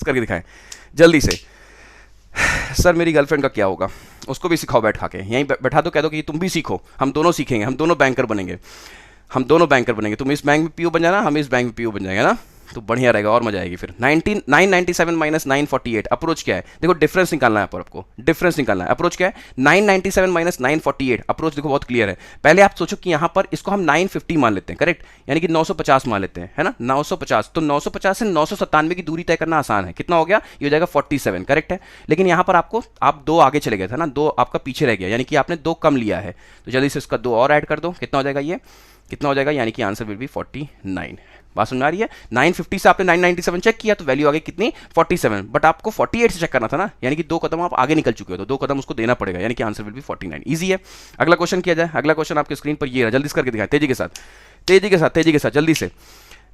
करके दिखाएं जल्दी से। सर मेरी गर्लफ्रेंड का क्या होगा, उसको भी सिखाओ बैठा के, यहीं बैठा दो, कह दो कि तुम भी सीखो, हम दोनों सीखेंगे, हम दोनों बैंकर बनेंगे, हम दोनों बैंकर बनेंगे, तुम इस बैंक में पीओ बन जाना, हम इस बैंक में पीओ बन जाएंगे ना, तो बढ़िया रहेगा और मजा आएगी फिर। 997 माइनस 948 अप्रोच क्या है, देखो डिफरेंस निकालना है पर आपको, डिफरेंस निकालना है। अप्रोच क्या है 997 माइनस 948, अप्रोच देखो बहुत क्लियर है। पहले आप सोचो कि यहाँ पर इसको हम 950 मान लेते हैं, करेक्ट, यानी कि 950 मान लेते हैं, है ना, 950, तो 950 से 997 की दूरी तय करना आसान है, कितना हो गया, ये हो जाएगा 47, करेक्ट है। लेकिन यहाँ पर आपको आप 2 आगे चले गए थे ना, 2 आपका पीछे रह गया, यानी कि आपने 2 कम लिया है, तो जल्दी से इसका 2 और ऐड कर दो, कितना हो जाएगा, ये कितना हो जाएगा, यानी कि आंसर विल बी 49। बात समझ आ रही है। 950 से आपने 997 चेक किया तो वैल्यू आ गई कितनी 47, बट आपको 48 से चेक करना था ना, यानी कि 2 कदम आप आगे निकल चुके हो, तो 2 कदम उसको देना पड़ेगा, यानी कि आंसर विल बी 49। इजी है। अगला क्वेश्चन किया जाए। अगला क्वेश्चन आपके स्क्रीन पर ये है, जल्दी से करके दिखाएं, तेजी के साथ, तेजी के साथ, तेजी के साथ,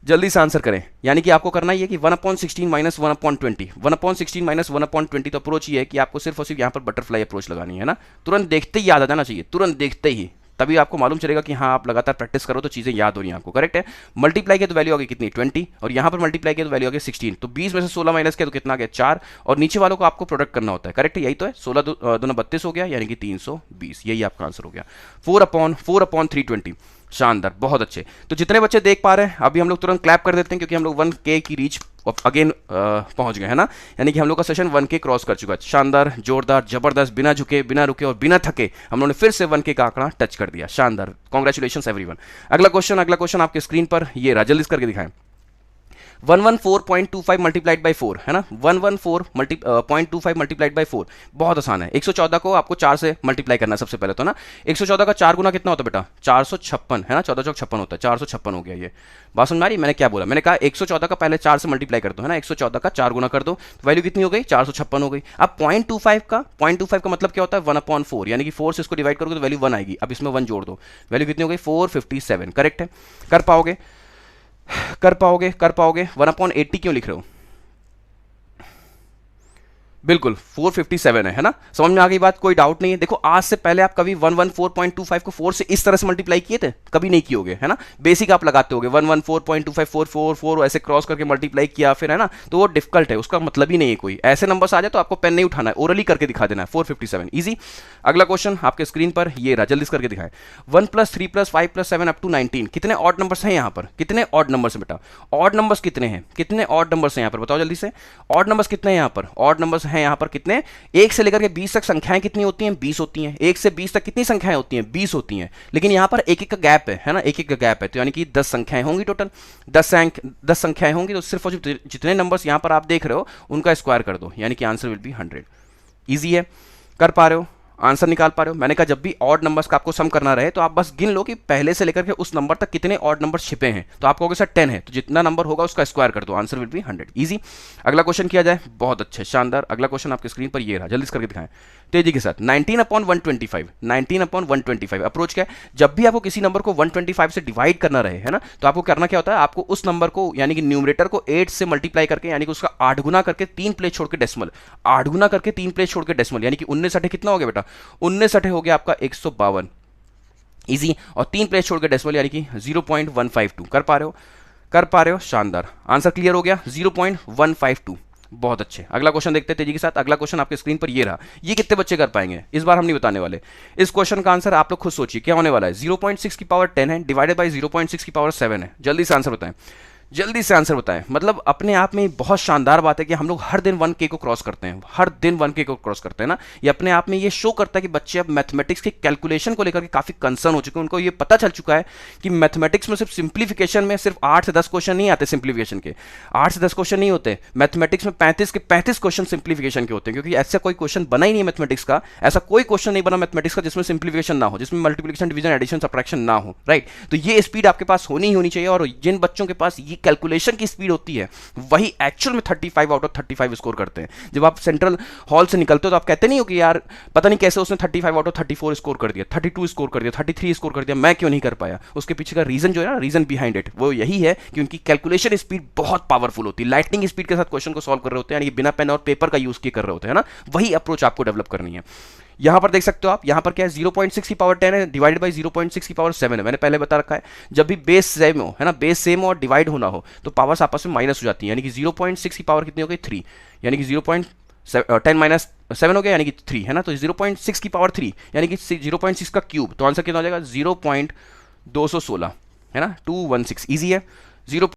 जल्दी से आंसर करें। यानी कि आपको करना ये कि 1/16 माइनस 1/20, 1/16 माइनस 1/20, तो अप्रोच ये है कि आपको सिर्फ और सिर्फ यहाँ पर बटरफ्लाई अप्रोच लगानी है ना, तुरंत देखते ही याद आ जाना चाहिए, तुरंत देखते ही, तभी आपको मालूम चलेगा कि हाँ आप लगातार प्रैक्टिस करो तो चीज़ें याद हो रही हैं आपको, करेक्ट है। मल्टीप्लाई किया तो वैल्यू आ गई कितनी 20, और यहाँ पर मल्टीप्लाई किया तो वैल्यू आ गई 16, तो 20 में से 16 माइनस किया तो कितना आ गया 4, और नीचे वालों को आपको प्रोडक्ट करना होता है, करेक्ट है, यही तो है। 16 दूना 32 हो गया, यानी कि 320, यही आपका आंसर हो गया। 4/320, शानदार, बहुत अच्छे। तो जितने बच्चे देख पा रहे हैं अभी हम लोग तुरंत क्लैप कर देते हैं, क्योंकि हम लोग 1K की रीच अगेन पहुंच गए, है ना, यानी कि हम लोग का सेशन 1K क्रॉस कर चुका है। शानदार, जोरदार, जबरदस्त, बिना झुके, बिना रुके और बिना थके हम लोगों ने फिर से 1K का आंकड़ा टच कर दिया। शानदार, कॉन्ग्रेचुलेशंस एवरीवन। अगला क्वेश्चन आपके स्क्रीन पर ये रहा, जल्दी करके दिखाएं। 114.25 मल्टीप्लाइड बाई 4, है ना, 114.25 मल्टीप्लाइड बाई 4, बहुत आसान है। 114 को आपको 4 से मल्टीप्लाई करना है सबसे पहले तो ना। 114 का 4 गुना कितना होता है बेटा, 456, है ना, 14 चौक 56 होता है, 456 हो गया। ये बात समझ आ रही, मैंने क्या बोला, मैंने कहा 114 का पहले 4 से मल्टीप्लाई कर दो, है ना, 114 का 4 गुना कर दो, तो वैल्यू कितनी हो गई 456 हो गई। अब 0.25 का मतलब क्या होता है 1/4, यानी कि 4 से इसको डिवाइड करोगे तो वैल्यू 1 आएगी। अब इसमें 1 जोड़ दो, वैल्यू कितनी हो गई 457, करेक्ट है। कर पाओगे, कर पाओगे। 1/80 क्यों लिख रहे हो, बिल्कुल 457 है ना, समझ में आ गई बात, कोई डाउट नहीं है। देखो आज से पहले आप कभी 114.25 को 4 से इस तरह से मल्टीप्लाई किए थे, कभी नहीं किए होगे, है ना, बेसिक आप लगाते होगे 114.25 4 ऐसे क्रॉस करके मल्टीप्लाई किया फिर, है ना, तो वो डिफिकल्ट है, उसका मतलब ही नहीं है कोई। ऐसे नंबर्स आ जाए तो आपको पेन नहीं उठाना है, ओरली करके दिखा देना है। 457 इजी। अगला क्वेश्चन आपके स्क्रीन पर ये रहा, जल्दी करके दिखाएं। 1 + 3 + 5 + 7 अप टू 19, कितने ऑड नंबर्स हैं यहाँ पर, कितने ऑड नंबर्स हैं बेटा, ऑड नंबर्स कितने हैं, कितने ऑड नंबर्स हैं यहाँ पर बताओ जल्दी से। ऑड नंबर्स कितने हैं यहाँ पर, ऑड नंबर्स हैं यहाँ पर कितने, 1 से लेकर के 20 तक संख्याएं कितनी होती हैं 20 होती हैं। 1 से 20 तक कितनी संख्याएं होती हैं 20 होती हैं, लेकिन यहाँ पर एक एक का गैप है ना, एक एक का गैप है, तो यानी कि 10 संख्याएं होंगी टोटल, 10 संख्याएं होंगी, तो सिर्फ जितने नंबर्स यहाँ पर आप देख रहे हो उनका स्क्वायर कर दो, यानी कि आंसर विल बी 100। ईजी है, कर पा रहे हो, आंसर निकाल पा रहे हो। मैंने कहा जब भी ऑड नंबर्स का आपको सम करना रहे तो आप बस गिन लो कि पहले से लेकर के उस नंबर तक कितने ऑड नंबर छिपे हैं, तो आप कहोगे सर 10 है, तो जितना नंबर होगा उसका स्क्वायर कर दो, आंसर विल बी 100। इजी। अगला क्वेश्चन किया जाए, बहुत अच्छे, शानदार। अगला क्वेश्चन आपके स्क्रीन पर ये रहा, जल्दी करके दिखाएं तेजी के साथ। 19/125, 19/125 अप्रोच क्या है, जब भी आपको किसी नंबर को 125 से डिवाइड करना रहे, है ना, तो आपको करना क्या होता है, आपको उस नंबर को यानी कि न्यूमरेटर को 8 से मल्टीप्लाई करके, यानी कि उसका 8 गुना करके 3 प्लेस छोड़ के डेसिमल, 8 गुना करके 3 प्लेस छोड़ के डेसिमल, यानी कि 19 कितना हो गया बेटा, 19 हो गया आपका 152। इजी। और 3 प्लेस छोड़ के डेसिमल, यानी कि 0.152। कर पा रहे हो, शानदार, आंसर क्लियर हो गया 0.152, बहुत अच्छे। अगला क्वेश्चन देखते हैं तेजी के साथ। अगला क्वेश्चन आपके स्क्रीन पर ये रहा, ये कितने बच्चे कर पाएंगे इस बार हम नहीं बताने वाले। इस क्वेश्चन का आंसर आप लोग खुद सोचिए क्या होने वाला है। 0.6 की पावर 10 है डिवाइडेड बाई 0.6 की पावर 7 है। जल्दी से आंसर बताएं, जल्दी से आंसर बताएं। मतलब अपने आप में बहुत शानदार बात है कि हम लोग हर दिन 1K को क्रॉस करते हैं, हर दिन 1K को क्रॉस करते हैं ना। ये अपने आप में ये शो करता है कि बच्चे अब मैथमेटिक्स की कैलकुलेशन को लेकर के काफी कंसर्न हो चुके हैं। उनको ये पता चल चुका है कि मैथमेटिक्स में सिर्फ सिंप्लीफिकेशन में सिर्फ 8 से 10 क्वेश्चन नहीं आते, सिंप्लीफिकेशन के 8 से 10 क्वेश्चन नहीं होते। मैथमेटिक्स में 35 के 35 क्वेश्चन सिंप्लीफिकेशन के होते हैं, क्योंकि ऐसा कोई क्वेश्चन बना ही नहीं है मैथमेटिक्स का, ऐसा कोई क्वेश्चन नहीं बना मैथमेटिक्स का जिसमें सिंप्लीफिकेशन ना हो, जिसमें मल्टीप्लिकेशन, डिवीजन, एडिशन, सब्ट्रैक्शन ना हो, राइट। तो ये स्पीड आपके पास होनी ही होनी चाहिए, और जिन बच्चों के पास ये कैलकुलेशन की स्पीड होती है वही एक्चुअल में 35 आउट ऑफ 35 स्कोर करते हैं। जब आप सेंट्रल हॉल से निकलते हो तो आप कहते नहीं हो कि यार पता नहीं कैसे उसने 35 आउट ऑफ 34 स्कोर कर दिया, 32 स्कोर कर दिया, 33 स्कोर कर दिया, मैं क्यों नहीं कर पाया। उसके पीछे का रीजन जो है ना, रीजन बिहाइंड इट, वो यही है कि उनकी कैलकुलेशन स्पीड बहुत पावरफुल होती है, लाइटनिंग स्पीड के साथ क्वेश्चन को सॉल्व कर रहे होते हैं, यानी बिना पेन और पेपर का यूज किए कर रहे होते हैं ना। वही अप्रोच आपको डेवलप करनी है। यहाँ पर देख सकते हो आप, यहाँ पर क्या है 0.6 की पावर 10 है डिवाइडेड बाई 0.6 की पावर 7 है, मैंने पहले बता रखा है जब भी बेस सेम हो, है ना, बेस सेम हो और डिवाइड होना हो तो पावर्स आपस में माइनस हो जाती है, यानी कि 0.6 की पावर कितनी हो गई 3, यानी कि 0.10 माइनस 7 हो गया यानी कि 3, है ना, तो 0.6 की पावर 3 यानी कि 0.6 का क्यूब, तो आंसर कितना हो जाएगा 0.216, है ना, 216, ईजी है। 0